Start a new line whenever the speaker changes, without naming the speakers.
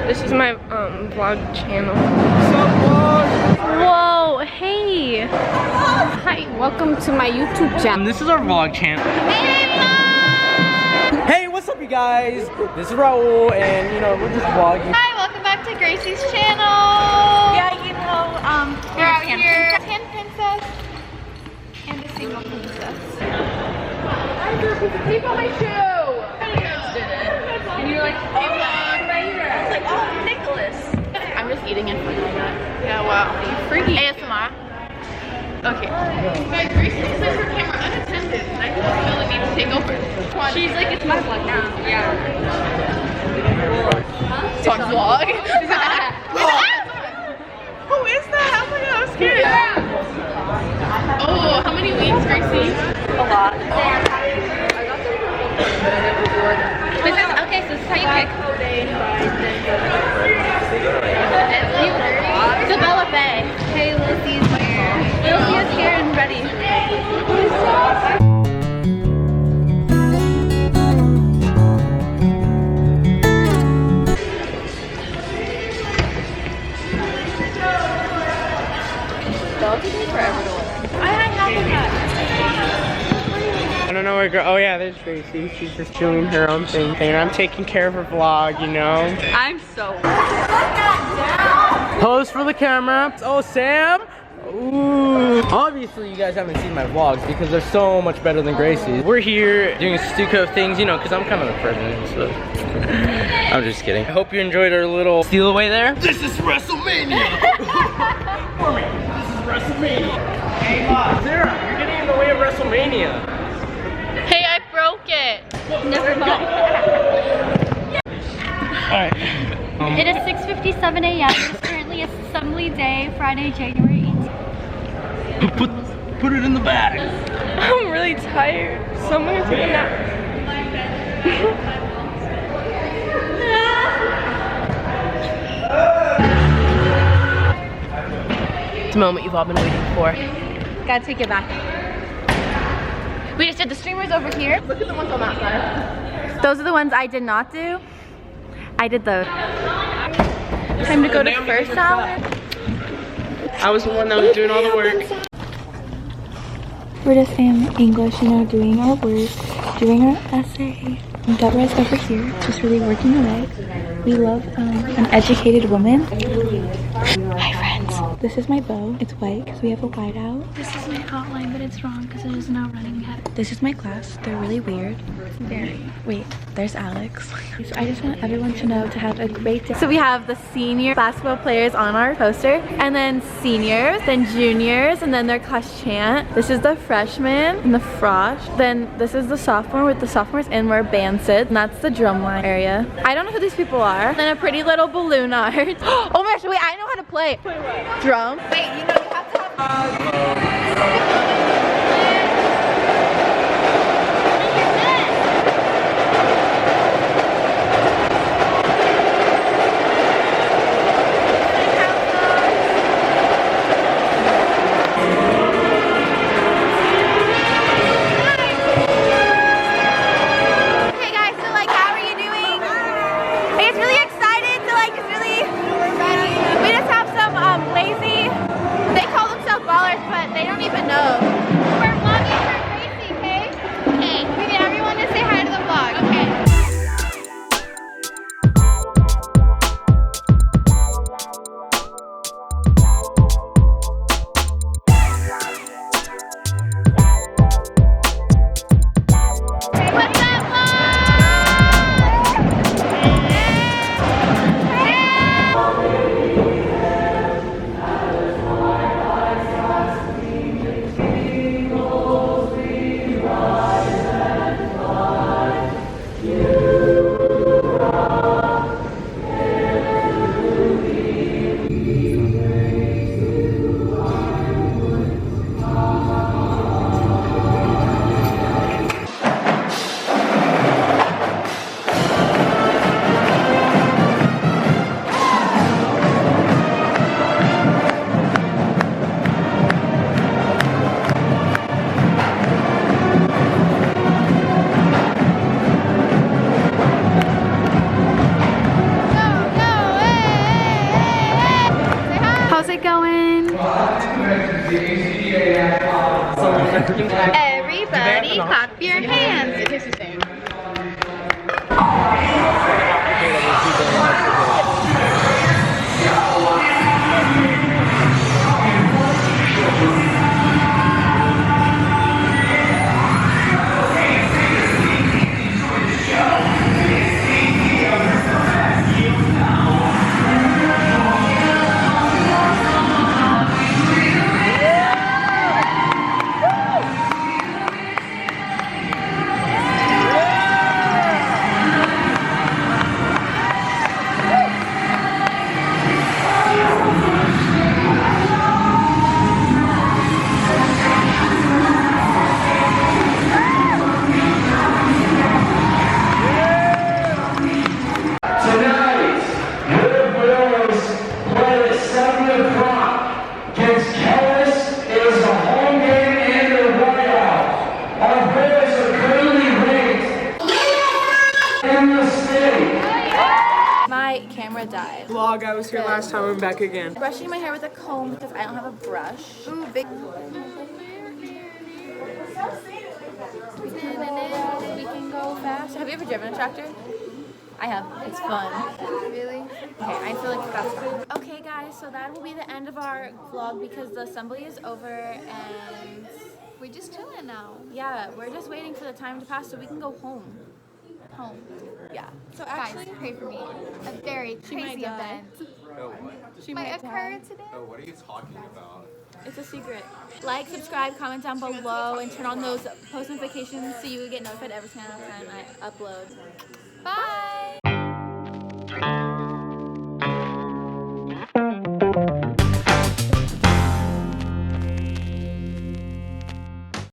This is my vlog channel.
Whoa, hey. Hi, welcome to my YouTube channel.
This is our vlog channel. Hey, what's up you guys? This is Raul and you know, we're just vlogging.
Hi, welcome back to Gracie's channel. Yeah, you know, we're out here. 10 princess and a single princess. Keep on my shoe. And you're like, oh, right here. I was like, oh, Nicholas. I'm just eating in front of that. Yeah, wow. Freaky. ASMR. Okay. Guys, Gracie says her camera unattended, and I feel the need to take over. She's like, it's my vlog now. Yeah. It's on vlog. Who is that? Oh my god, I'm scared. Oh, how many weeks, Gracie? A lot. This is, okay, so this is how you pick. Isabella Bay. Hey, Lucy's here. Lucy is here and ready. Those take forever to order. I had half of that.
I don't know where girl. Oh yeah, there's Gracie. She's just doing her own thing. And I'm taking care of her vlog, you know.
I'm so.
Pose for the camera. Oh, Sam. Ooh. Obviously, you guys haven't seen my vlogs because they're so much better than Gracie's. We're here doing stucco things, you know, because I'm kind of the president, so. I'm just kidding. I hope you enjoyed our little steal away there. This is WrestleMania. For me, this is WrestleMania. Hey, Sarah, you're getting in the way of WrestleMania.
Hey, I broke it. Never mind.
Alright.
It is 6:57 a.m. It's currently Assembly Day, Friday, January 18th.
Put it in the bag.
I'm really tired, so I'm gonna take a nap. It's the moment you've all been waiting for.
Gotta take it back. We just did the streamers over here. Look at the ones on that side. Those are the ones I did not do. I did those. Time to go to first salad.
I was the one that was doing all the work.
We're just in English, you know, doing our work, doing our essay. Deborah's over here, just really working away. We love an educated woman. Hi friends. This is my bow. It's white because we have a white out. This is my outline, but it's wrong because it is now running yet. This is my class. They're really weird. Very. Wait, there's Alex. So I just want everyone to know to have a great day.
So we have the senior basketball players on our poster, and then seniors, then juniors, and then their class chant. This is the freshman and the frosh. Then this is the sophomore with the sophomores, and we're band sit, and that's the drumline area. I don't know who these people are. Then a pretty little balloon art. Oh my gosh, wait, I know how to play. Drum. Wait, you know you have to have. But they don't even know.
working.
Everybody clap your hands. It tastes the same.
My camera died.
Vlog, I was here last time, I'm back again.
Brushing my hair with a comb because I don't have a brush. Ooh, big. We can go fast. Have you ever driven a tractor? I have. It's fun. Really? Okay, I feel like that's fun. Okay, guys, so that will be the end of our vlog because the assembly is over and we're just chilling now. Yeah, we're just waiting for the time to pass so we can go home. Yeah. So actually,
Guys, pray for me. A very crazy event might occur today.
Oh, what are you talking about?
it's a secret. Like, subscribe, comment down below, and turn on those post notifications so you get notified every time I upload.
Bye.